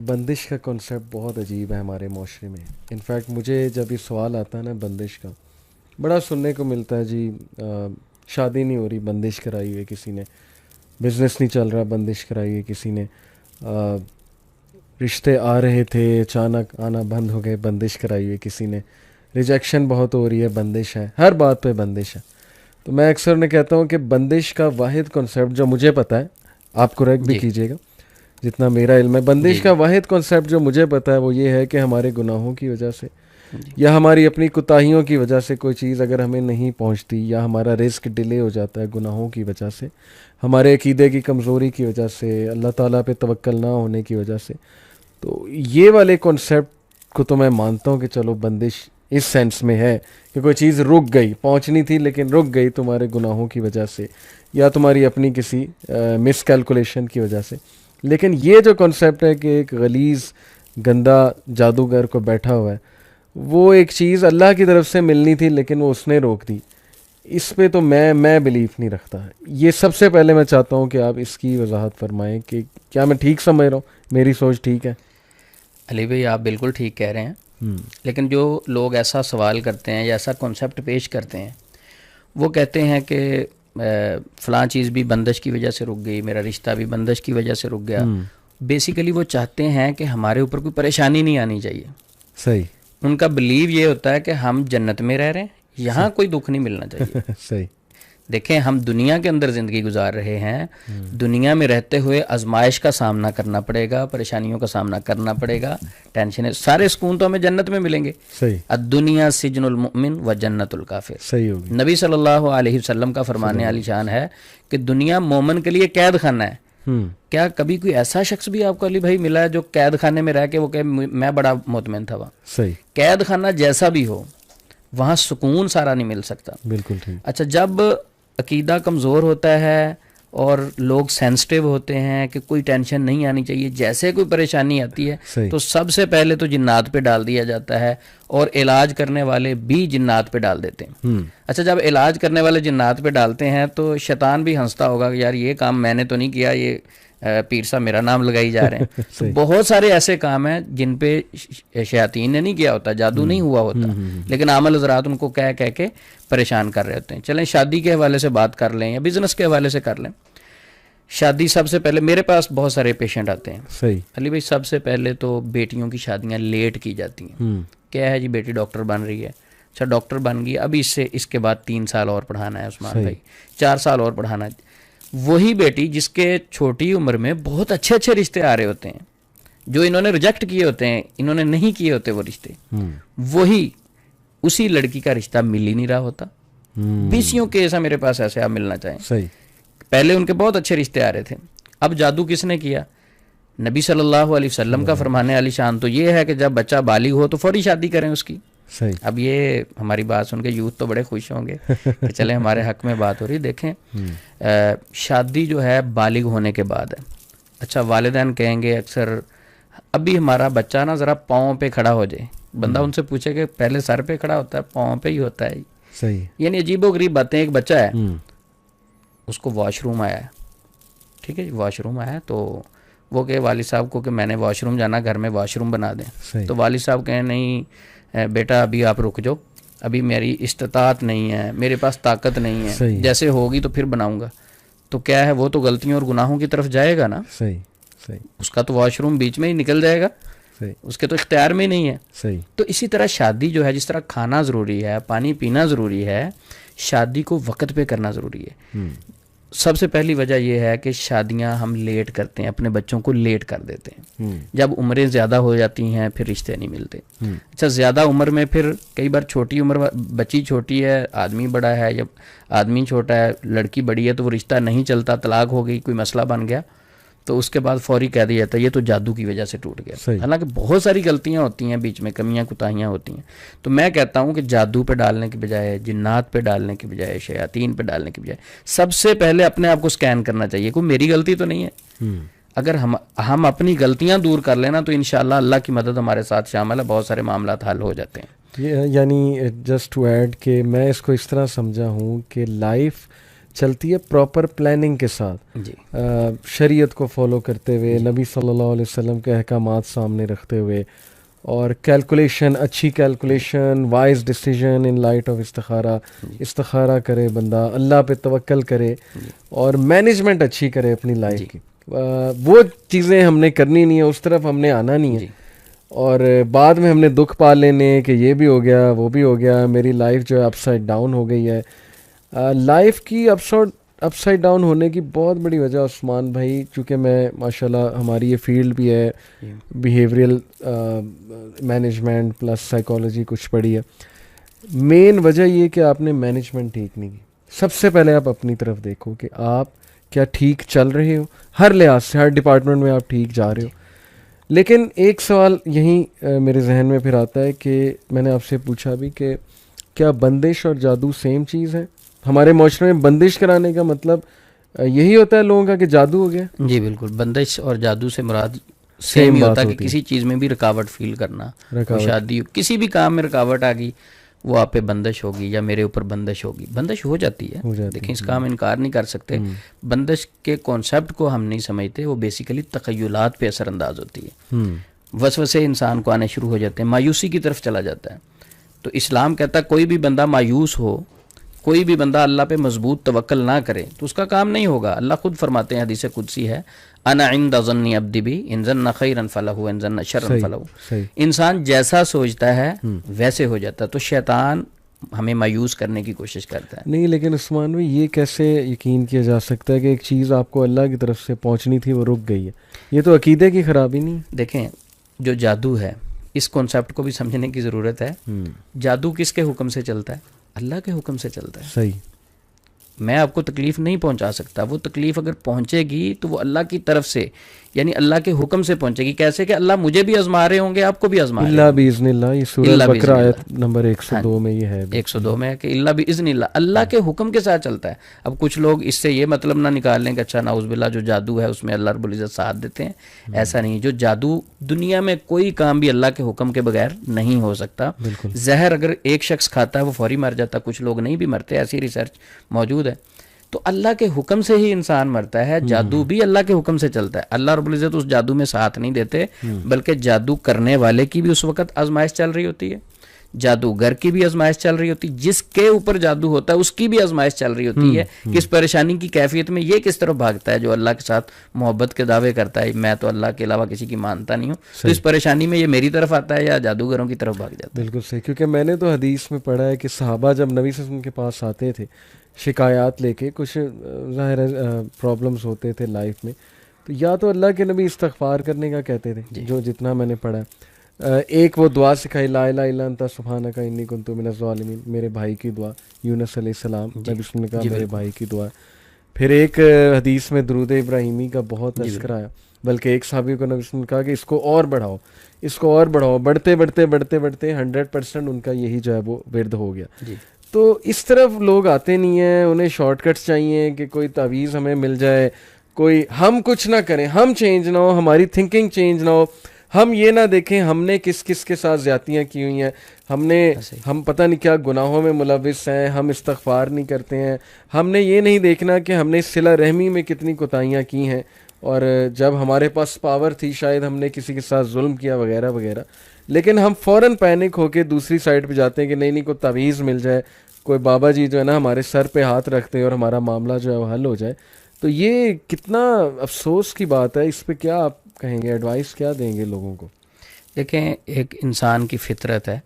بندش کا کنسیپٹ بہت عجیب ہے ہمارے معاشرے میں. انفیکٹ مجھے جب یہ سوال آتا ہے نا بندش کا، بڑا سننے کو ملتا ہے جی شادی نہیں ہو رہی بندش کرائی ہوئی کسی نے، بزنس نہیں چل رہا بندش کرائی ہوئی کسی نے، رشتے آ رہے تھے اچانک آنا بند ہو گئے بندش کرائی ہوئی کسی نے، ریجیکشن بہت ہو رہی ہے بندش ہے، ہر بات پہ بندش ہے. تو میں اکثر نے کہتا ہوں کہ بندش کا واحد کنسیپٹ جو مجھے پتہ ہے، آپ کریکٹ بھی جی کیجیے گا جتنا میرا علم ہے، جی بندش جی کا واحد کنسیپٹ جو مجھے پتہ ہے وہ یہ ہے کہ ہمارے گناہوں کی وجہ سے جی یا ہماری اپنی کوتاہیوں کی وجہ سے کوئی چیز اگر ہمیں نہیں پہنچتی، یا ہمارا رزق ڈیلے ہو جاتا ہے گناہوں کی وجہ سے، ہمارے عقیدے کی کمزوری کی وجہ سے، اللہ تعالیٰ پہ توکل نہ ہونے کی وجہ سے، تو یہ والے کانسیپٹ کو تو میں مانتا ہوں کہ چلو بندش اس سینس میں ہے کہ کوئی چیز رک گئی، پہنچنی تھی لیکن رک گئی تمہارے گناہوں کی وجہ سے یا تمہاری اپنی کسی مس کیلکولیشن کی وجہ سے. لیکن یہ جو کنسیپٹ ہے کہ ایک غلیظ گندا جادوگر کو بیٹھا ہوا ہے، وہ ایک چیز اللہ کی طرف سے ملنی تھی لیکن وہ اس نے روک دی، اس پہ تو میں بلیف نہیں رکھتا. یہ سب سے پہلے میں چاہتا ہوں کہ آپ اس کی وضاحت فرمائیں کہ کیا میں ٹھیک سمجھ رہا ہوں، میری سوچ ٹھیک ہے؟ علی بھائی آپ بالکل ٹھیک کہہ رہے ہیں، ہوں لیکن جو لوگ ایسا سوال کرتے ہیں یا ایسا کنسیپٹ پیش کرتے ہیں، وہ کہتے ہیں کہ فلاں چیز بھی بندش کی وجہ سے رک گئی، میرا رشتہ بھی بندش کی وجہ سے رک گیا. بیسیکلی وہ چاہتے ہیں کہ ہمارے اوپر کوئی پریشانی نہیں آنی چاہیے. صحیح. ان کا بلیو یہ ہوتا ہے کہ ہم جنت میں رہ رہے ہیں، یہاں کوئی دکھ نہیں ملنا چاہیے. صحیح. دیکھیں ہم دنیا کے اندر زندگی گزار رہے ہیں، دنیا میں رہتے ہوئے آزمائش کا سامنا کرنا پڑے گا، پریشانیوں کا سامنا کرنا پڑے گا، ٹینشن، سارے سکون تو ہمیں جنت میں ملیں گے. صحیح. الدنیا سجن المؤمن و جنت الکافر. صحیح ہوگی. نبی صلی اللہ علیہ وسلم کا فرمانے عالی شان ہے کہ دنیا مومن کے لیے قید خانہ ہے. کیا کبھی کوئی ایسا شخص بھی آپ کو علی بھائی ملا ہے جو قید خانے میں رہ کے وہ کہ میں بڑا مطمئن تھا وہاں؟ صحیح. قید خانہ جیسا بھی ہو وہاں سکون سارا نہیں مل سکتا. بالکل ٹھیک. اچھا، جب عقیدہ کمزور ہوتا ہے اور لوگ سینسٹیو ہوتے ہیں کہ کوئی ٹینشن نہیں آنی چاہیے، جیسے کوئی پریشانی آتی ہے تو سب سے پہلے تو جنات پہ ڈال دیا جاتا ہے، اور علاج کرنے والے بھی جنات پہ ڈال دیتے ہیں. اچھا، جب علاج کرنے والے جنات پہ ڈالتے ہیں تو شیطان بھی ہنستا ہوگا کہ یار یہ کام میں نے تو نہیں کیا، یہ پیر صاحب میرا نام لگائی جا رہے ہیں. تو بہت سارے ایسے کام ہیں جن پہ شیاطین نے نہیں کیا ہوتا، جادو نہیں ہوا ہوتا، لیکن عامل حضرات ان کو کہہ کے پریشان کر رہے ہوتے ہیں. چلیں شادی کے حوالے سے بات کر لیں یا بزنس کے حوالے سے کر لیں. شادی سب سے پہلے میرے پاس بہت سارے پیشنٹ آتے ہیں. صحیح. علی بھائی سب سے پہلے تو بیٹیوں کی شادیاں لیٹ کی جاتی ہیں. کیا ہے جی، بیٹی ڈاکٹر بن رہی ہے، اچھا ڈاکٹر بن گئی، اب اس کے بعد 3 سال اور پڑھانا ہے عثمان بھائی، 4 سال اور پڑھانا ہے. وہی بیٹی جس کے چھوٹی عمر میں بہت اچھے اچھے رشتے آ رہے ہوتے ہیں، جو انہوں نے ریجیکٹ کیے ہوتے ہیں، انہوں نے نہیں کیے ہوتے وہ رشتے، وہی اسی لڑکی کا رشتہ مل ہی نہیں رہا ہوتا. 20 کیس ہیں میرے پاس ایسے، آپ ملنا چاہیں. صحیح. پہلے ان کے بہت اچھے رشتے آ رہے تھے، اب جادو کس نے کیا؟ نبی صلی اللہ علیہ وسلم کا فرمانے علی شان تو یہ ہے کہ جب بچہ بالغ ہو تو فوری شادی کریں اس کی. صحیح. اب یہ ہماری بات سن کے یوتھ تو بڑے خوش ہوں گے کہ چلیں ہمارے حق میں بات ہو رہی. دیکھیں شادی جو ہے بالغ ہونے کے بعد ہے. اچھا، والدین کہیں گے اکثر ابھی ہمارا بچہ نا ذرا پاؤں پہ کھڑا ہو جائے. بندہ ان سے پوچھے کہ پہلے سر پہ کھڑا ہوتا ہے، پاؤں پہ ہی ہوتا ہے. صحیح. یعنی عجیب و غریب باتیں. ایک بچہ ہے، اس کو واش روم آیا ہے، ٹھیک ہے جی، واش روم آیا تو وہ کہ والد صاحب کو کہ میں نے واش روم جانا، گھر میں واش روم بنا دیں. تو والد صاحب کہیں نہیں بیٹا ابھی آپ رک جاؤ، ابھی میری استطاعت نہیں ہے، میرے پاس طاقت نہیں ہے، جیسے ہوگی تو پھر بناؤں گا. تو کیا ہے، وہ تو غلطیوں اور گناہوں کی طرف جائے گا نا. صحیح. صحیح. اس کا تو واش روم بیچ میں ہی نکل جائے گا، اس کے تو اختیار میں نہیں ہے. صحیح. تو اسی طرح شادی جو ہے، جس طرح کھانا ضروری ہے، پانی پینا ضروری ہے، شادی کو وقت پہ کرنا ضروری ہے. سب سے پہلی وجہ یہ ہے کہ شادیاں ہم لیٹ کرتے ہیں، اپنے بچوں کو لیٹ کر دیتے ہیں. جب عمریں زیادہ ہو جاتی ہیں پھر رشتے نہیں ملتے. اچھا، زیادہ عمر میں پھر کئی بار چھوٹی عمر، بچی چھوٹی ہے، آدمی بڑا ہے، جب آدمی چھوٹا ہے، لڑکی بڑی ہے، تو وہ رشتہ نہیں چلتا، طلاق ہو گئی، کوئی مسئلہ بن گیا تو اس کے بعد فوری کہہ دیا جاتا ہے یہ تو جادو کی وجہ سے ٹوٹ گیا. حالانکہ بہت ساری غلطیاں ہوتی ہیں بیچ میں، کمیاں کوتاہیاں ہوتی ہیں. تو میں کہتا ہوں کہ جادو پہ ڈالنے کی بجائے، جنات پہ ڈالنے کی بجائے، شیاطین پہ ڈالنے کی بجائے سب سے پہلے اپنے آپ کو سکین کرنا چاہیے، کوئی میری غلطی تو نہیں ہے. اگر ہم اپنی غلطیاں دور کر لینا تو انشاءاللہ اللہ کی مدد ہمارے ساتھ شامل ہے، بہت سارے معاملات حل ہو جاتے ہیں. یعنی جسٹ ٹو ایڈ کہ میں اس کو اس طرح سمجھا ہوں کہ لائف چلتی ہے پراپر پلاننگ کے ساتھ, جی شریعت کو فالو کرتے ہوئے, نبی صلی اللہ علیہ وسلم کے احکامات سامنے رکھتے ہوئے, اور کیلکولیشن, اچھی calculation, wise decision in light of استخارہ, استخارہ کرے بندہ, اللہ پہ توکل کرے, اور مینجمنٹ اچھی کرے اپنی لائف کی. وہ چیزیں ہم نے کرنی نہیں ہے, اس طرف ہم نے آنا نہیں ہے, اور بعد میں ہم نے دکھ پا لینے کہ یہ بھی ہو گیا وہ بھی ہو گیا, میری لائف جو ہے اپ سائڈ ڈاؤن ہو گئی ہے. لائف کی اپ سائڈ ڈاؤن ہونے کی بہت بڑی وجہ عثمان بھائی, چونکہ میں ماشاءاللہ ہماری یہ فیلڈ بھی ہے بیہیویئرل مینجمنٹ پلس سائیکالوجی کچھ پڑھی ہے, مین وجہ یہ کہ آپ نے مینجمنٹ ٹھیک نہیں کی. سب سے پہلے آپ اپنی طرف دیکھو کہ آپ کیا ٹھیک چل رہے ہو, ہر لحاظ سے, ہر ڈپارٹمنٹ میں آپ ٹھیک جا رہے ہو. لیکن ایک سوال یہیں میرے ذہن میں پھر آتا ہے کہ میں نے آپ سے پوچھا بھی کہ کیا بندش اور جادو سیم چیز ہے؟ ہمارے معاشرے میں بندش کرانے کا مطلب یہی ہوتا ہے لوگوں کا کہ جادو ہو گیا؟ جی بالکل, بندش اور جادو سے مراد سیم ہی ہوتا ہے کہ کسی چیز میں بھی رکاوٹ فیل کرنا, شادی کسی بھی کام میں رکاوٹ آ گئی, وہ آپ پہ بندش ہوگی یا میرے اوپر بندش ہوگی. بندش ہو جاتی ہے, دیکھیں اس کا ہم انکار نہیں کر سکتے. بندش کے کانسیپٹ کو ہم نہیں سمجھتے, وہ بیسیکلی تخیلات پہ اثر انداز ہوتی ہے. وسوسے انسان کو آنے شروع ہو جاتے ہیں, مایوسی کی طرف چلا جاتا ہے. تو اسلام کہتا ہے کوئی بھی بندہ مایوس ہو, کوئی بھی بندہ اللہ پہ مضبوط توکل نہ کرے تو اس کا کام نہیں ہوگا. اللہ خود فرماتے ہیں, حدیث قدسی ہے, انا عند ظن عبدی بی ان ظن خیرا فلہ ان ظن شرا فلہ. انسان جیسا سوچتا ہے ویسے ہو جاتا ہے. تو شیطان ہمیں مایوس کرنے کی کوشش کرتا ہے. نہیں, لیکن عثمان بھائی یہ کیسے یقین کیا جا سکتا ہے کہ ایک چیز آپ کو اللہ کی طرف سے پہنچنی تھی وہ رک گئی ہے؟ یہ تو عقیدے کی خرابی نہیں؟ دیکھیں جو جادو ہے اس کانسیپٹ کو بھی سمجھنے کی ضرورت ہے. جادو کس کے حکم سے چلتا ہے؟ اللہ کے حکم سے چلتا ہے. صحیح. میں آپ کو تکلیف نہیں پہنچا سکتا, وہ تکلیف اگر پہنچے گی تو وہ اللہ کی طرف سے, یعنی اللہ کے حکم سے پہنچے گی. کیسے کہ اللہ مجھے بھی آزما رہے ہوں گے, آپ کو بھی آزما رہے ہوں گے. اللہ باذن اللہ, یہ سورہ بقرہ آیت نمبر 102 میں یہ ہے, 102 میں ہے کہ اللہ باذن اللہ, اللہ کے حکم کے ساتھ چلتا ہے. اب کچھ لوگ اس سے یہ مطلب نہ نکال لیں کہ اچھا نعوذ باللہ جو جادو ہے اس میں اللہ رب العزت ساتھ دیتے ہیں. ایسا نہیں. جو جادو دنیا میں کوئی کام بھی اللہ کے حکم کے بغیر نہیں ہو سکتا. زہر اگر ایک شخص کھاتا ہے وہ فوری مر جاتا, کچھ لوگ نہیں بھی مرتے, ایسی ریسرچ موجود ہے. تو اللہ کے حکم سے ہی انسان مرتا ہے. جادو بھی اللہ کے حکم سے چلتا ہے. اللہ رب العزت اس جادو میں ساتھ نہیں دیتے, بلکہ جادو کرنے والے کی بھی اس وقت آزمائش چل رہی ہوتی ہے, جادوگر کی بھی آزمائش چل رہی ہوتی ہے, جس کے اوپر جادو ہوتا ہے اس کی بھی آزمائش چل رہی ہوتی ہے. کس پریشانی کی کیفیت میں یہ کس طرف بھاگتا ہے, جو اللہ کے ساتھ محبت کے دعوے کرتا ہے, میں تو اللہ کے علاوہ کسی کی مانتا نہیں ہوں, تو اس پریشانی میں یہ میری طرف آتا ہے یا جادوگروں کی طرف بھاگ جاتا ہے. بالکل صحیح. کیونکہ میں نے تو حدیث میں پڑھا ہے کہ صحابہ جب نبی صلی اللہ علیہ وسلم کے پاس آتے تھے شکایات لے کے, کچھ ظاہر پرابلمس ہوتے تھے لائف میں, تو یا تو اللہ کے نبی استغفار کرنے کا کہتے تھے, جو جتنا میں نے پڑھا. ایک وہ دعا سکھائی, لا الہ الا انت سبحانک انی کنت من الظالمین, میرے بھائی کی دعا, یونس علیہ السلام نبی نے کہا میرے بھائی کی دعا. پھر ایک حدیث میں درود ابراہیمی کا بہت تذکرہ آیا, بلکہ ایک صحابی کو نبی نے کہا کہ اس کو اور بڑھاؤ, اس کو اور بڑھاؤ. بڑھتے بڑھتے بڑھتے بڑھتے 100% ان کا یہی جو ہے وہ ورد ہو گیا. تو اس طرف لوگ آتے نہیں ہیں, انہیں شارٹ کٹس چاہیے کہ کوئی تعویذ ہمیں مل جائے, کوئی ہم کچھ نہ کریں, ہم چینج نہ ہو, ہماری تھنکنگ چینج نہ ہو, ہم یہ نہ دیکھیں ہم نے کس کس کے ساتھ زیادتیاں کی ہوئی ہیں, ہم پتہ نہیں کیا گناہوں میں ملوث ہیں, ہم استغفار نہیں کرتے ہیں. ہم نے یہ نہیں دیکھنا کہ ہم نے صلہ رحمی میں کتنی کوتاہیاں کی ہیں, اور جب ہمارے پاس پاور تھی شاید ہم نے کسی کے ساتھ ظلم کیا وغیرہ وغیرہ. لیکن ہم فوراً پینک ہو کے دوسری سائڈ پہ جاتے ہیں کہ نہیں کوئی تعویذ مل جائے, کوئی بابا جی جو ہے نا ہمارے سر پہ ہاتھ رکھتے ہیں اور ہمارا معاملہ جو ہے وہ حل ہو جائے. تو یہ کتنا افسوس کی بات ہے. اس پہ کیا آپ کہیں گے, ایڈوائس کیا دیں گے لوگوں کو؟ دیکھیں ایک انسان کی فطرت ہے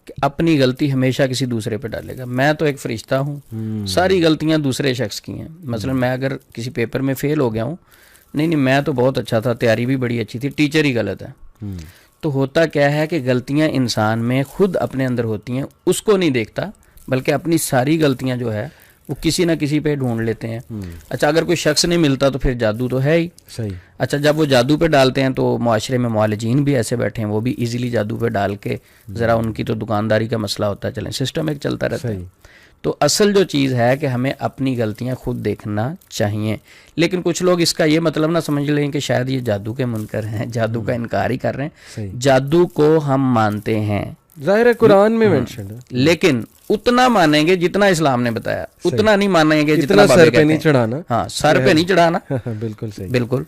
کہ اپنی غلطی ہمیشہ کسی دوسرے پہ ڈالے گا. میں تو ایک فرشتہ ہوں, ساری غلطیاں دوسرے شخص کی ہیں. مثلا میں اگر کسی پیپر میں فیل ہو گیا ہوں, نہیں میں تو بہت اچھا تھا, تیاری بھی بڑی اچھی تھی, ٹیچر ہی غلط ہے. تو ہوتا کیا ہے کہ غلطیاں انسان میں خود اپنے اندر ہوتی ہیں, اس کو نہیں دیکھتا, بلکہ اپنی ساری غلطیاں جو ہے وہ کسی نہ کسی پہ ڈھونڈ لیتے ہیں. اچھا اگر کوئی شخص نہیں ملتا تو پھر جادو تو ہے ہی. صحیح. اچھا جب وہ جادو پہ ڈالتے ہیں تو معاشرے میں معالجین بھی ایسے بیٹھے ہیں, وہ بھی ایزیلی جادو پہ ڈال کے, ذرا ان کی تو دکانداری کا مسئلہ ہوتا ہے, چلیں سسٹم ایک چلتا رہتا ہے. تو اصل جو چیز ہے کہ ہمیں اپنی غلطیاں خود دیکھنا چاہیے. لیکن کچھ لوگ اس کا یہ مطلب نہ سمجھ لیں کہ شاید یہ جادو کے منکر ہیں, جادو کا انکار ہی کر رہے ہیں. جادو کو ہم مانتے ہیں, ظاہر ہے قرآن میں مینشن ہے, لیکن اتنا مانیں گے جتنا اسلام نے بتایا, اتنا نہیں مانیں گے جتنا اتنا بابے سر پہ کہتے نہیں ہیں. چڑھانا. ہاں, سر پہ نہیں چڑھانا. بالکل صحیح. بالکل.